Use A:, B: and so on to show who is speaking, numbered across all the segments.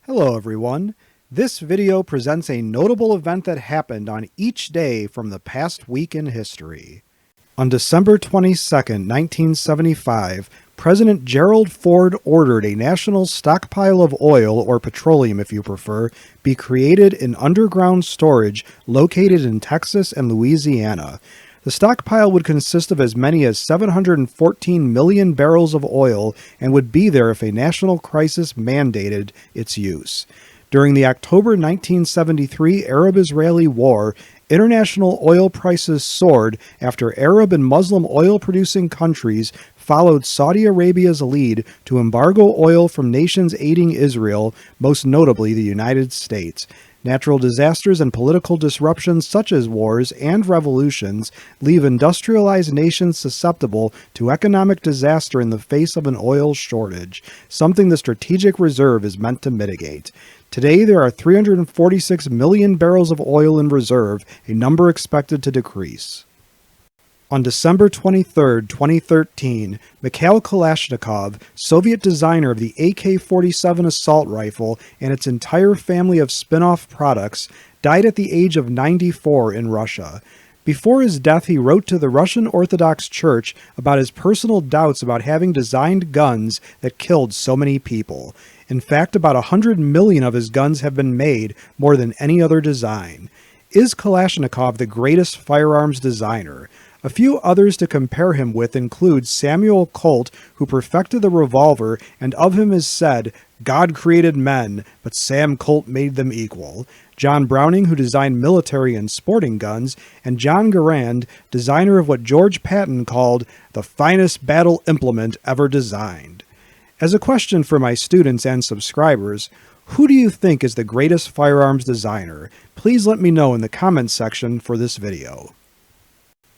A: Hello everyone. This video presents a notable event that happened on each day from the past week in history. On December 22nd, 1975, President Gerald Ford ordered a national stockpile of oil, or petroleum if you prefer, be created in underground storage located in Texas and Louisiana. The stockpile would consist of as many as 714 million barrels of oil and would be there if a national crisis mandated its use. During the October 1973 Arab-Israeli War, international oil prices soared after Arab and Muslim oil-producing countries followed Saudi Arabia's lead to embargo oil from nations aiding Israel, most notably the United States. Natural disasters and political disruptions such as wars and revolutions leave industrialized nations susceptible to economic disaster in the face of an oil shortage, something the strategic reserve is meant to mitigate. Today there are 346 million barrels of oil in reserve, a number expected to decrease. On December 23, 2013, Mikhail Kalashnikov, Soviet designer of the AK-47 assault rifle and its entire family of spin-off products, died at the age of 94 in Russia. Before his death, he wrote to the Russian Orthodox Church about his personal doubts about having designed guns that killed so many people. In fact, about 100 million of his guns have been made, more than any other design. Is Kalashnikov the greatest firearms designer? A few others to compare him with include Samuel Colt, who perfected the revolver, and of him is said, "God created men, but Sam Colt made them equal." John Browning, who designed military and sporting guns, and John Garand, designer of what George Patton called the finest battle implement ever designed. As a question for my students and subscribers, who do you think is the greatest firearms designer? Please let me know in the comments section for this video.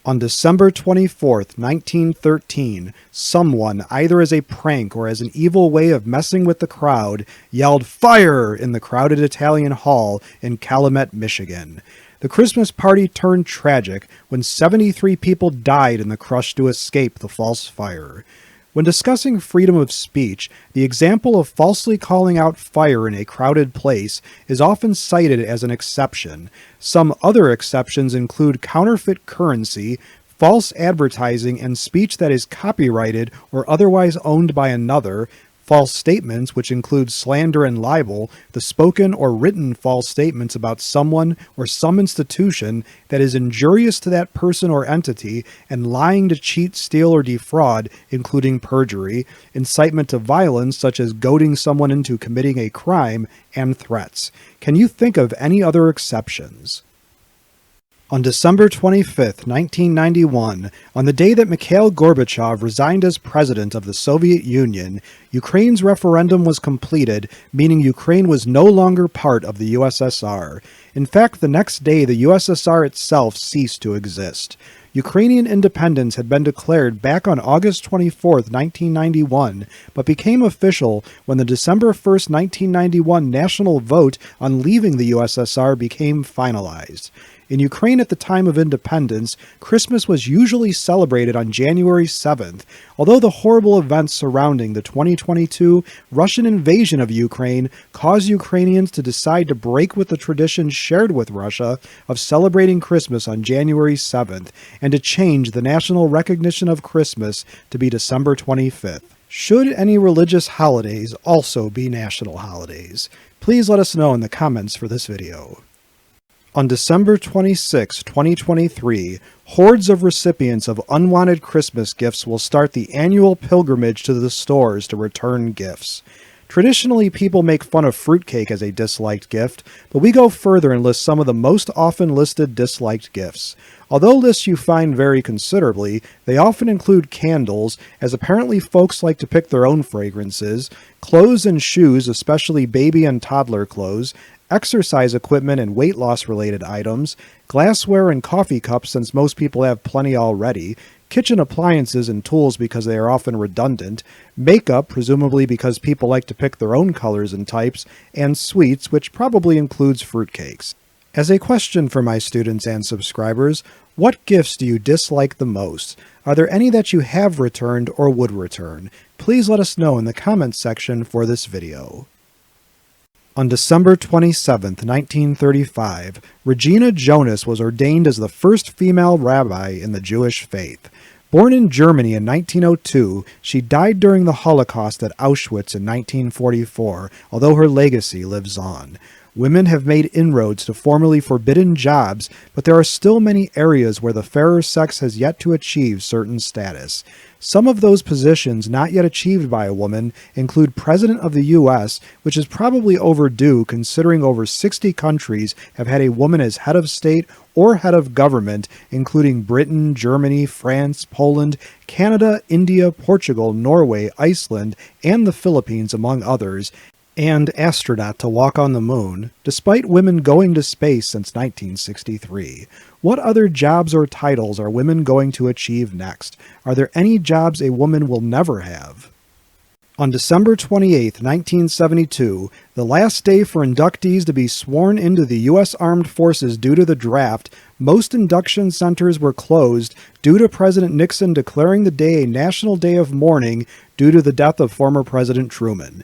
A: On December 24, 1913, someone, either as a prank or as an evil way of messing with the crowd, yelled "Fire!" in the crowded Italian hall in Calumet, Michigan. The Christmas party turned tragic when 73 people died in the crush to escape the false fire. When discussing freedom of speech, the example of falsely calling out fire in a crowded place is often cited as an exception. Some other exceptions include counterfeit currency, false advertising, and speech that is copyrighted or otherwise owned by another, false statements, which include slander and libel, the spoken or written false statements about someone or some institution that is injurious to that person or entity, and lying to cheat, steal, or defraud, including perjury, incitement to violence, such as goading someone into committing a crime, and threats. Can you think of any other exceptions? On December 25, 1991, on the day that Mikhail Gorbachev resigned as president of the Soviet Union, Ukraine's referendum was completed, meaning Ukraine was no longer part of the USSR. In fact, the next day the USSR itself ceased to exist. Ukrainian independence had been declared back on August 24, 1991, but became official when the December 1, 1991 national vote on leaving the USSR became finalized. In Ukraine at the time of independence, Christmas was usually celebrated on January 7th, although the horrible events surrounding the 2022 Russian invasion of Ukraine caused Ukrainians to decide to break with the tradition shared with Russia of celebrating Christmas on January 7th, and to change the national recognition of Christmas to be December 25th. Should any religious holidays also be national holidays? Please let us know in the comments for this video. On December 26, 2023, hordes of recipients of unwanted Christmas gifts will start the annual pilgrimage to the stores to return gifts. Traditionally, people make fun of fruitcake as a disliked gift, but we go further and list some of the most often listed disliked gifts. Although lists you find vary considerably, they often include candles, as apparently folks like to pick their own fragrances, clothes and shoes, especially baby and toddler clothes, exercise equipment and weight loss related items, glassware and coffee cups since most people have plenty already, kitchen appliances and tools because they are often redundant, makeup, presumably because people like to pick their own colors and types, and sweets, which probably includes fruitcakes. As a question for my students and subscribers, what gifts do you dislike the most? Are there any that you have returned or would return? Please let us know in the comments section for this video. On December 27, 1935, Regina Jonas was ordained as the first female rabbi in the Jewish faith. Born in Germany in 1902, she died during the Holocaust at Auschwitz in 1944, although her legacy lives on. Women have made inroads to formerly forbidden jobs, but there are still many areas where the fairer sex has yet to achieve certain status. Some of those positions not yet achieved by a woman include President of the U.S., which is probably overdue considering over 60 countries have had a woman as head of state or head of government, including Britain, Germany, France, Poland, Canada, India, Portugal, Norway, Iceland, and the Philippines, among others, and astronaut to walk on the moon, despite women going to space since 1963. What other jobs or titles are women going to achieve next? Are there any jobs a woman will never have? On December 28, 1972, the last day for inductees to be sworn into the U.S. Armed Forces due to the draft, most induction centers were closed due to President Nixon declaring the day a national day of mourning due to the death of former President Truman.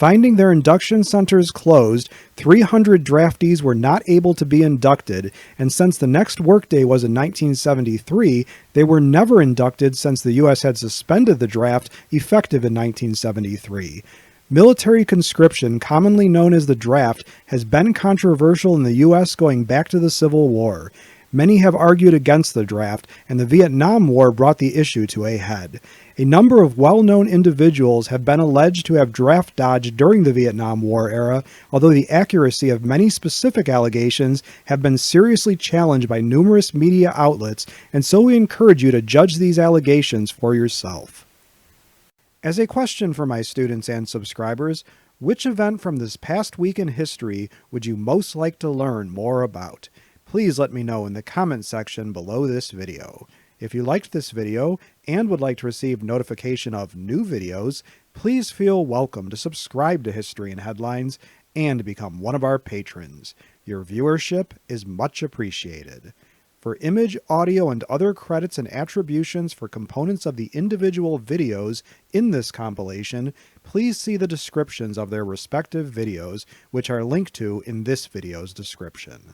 A: Finding their induction centers closed, 300 draftees were not able to be inducted, and since the next workday was in 1973, they were never inducted since the U.S. had suspended the draft effective in 1973. Military conscription, commonly known as the draft, has been controversial in the U.S. going back to the Civil War. Many have argued against the draft, and the Vietnam War brought the issue to a head. A number of well-known individuals have been alleged to have draft dodged during the Vietnam War era, although the accuracy of many specific allegations have been seriously challenged by numerous media outlets, and so we encourage you to judge these allegations for yourself. As a question for my students and subscribers, which event from this past week in history would you most like to learn more about? Please let me know in the comment section below this video. If you liked this video and would like to receive notification of new videos, please feel welcome to subscribe to History in Headlines and become one of our patrons. Your viewership is much appreciated. For image, audio, and other credits and attributions for components of the individual videos in this compilation, please see the descriptions of their respective videos, which are linked to in this video's description.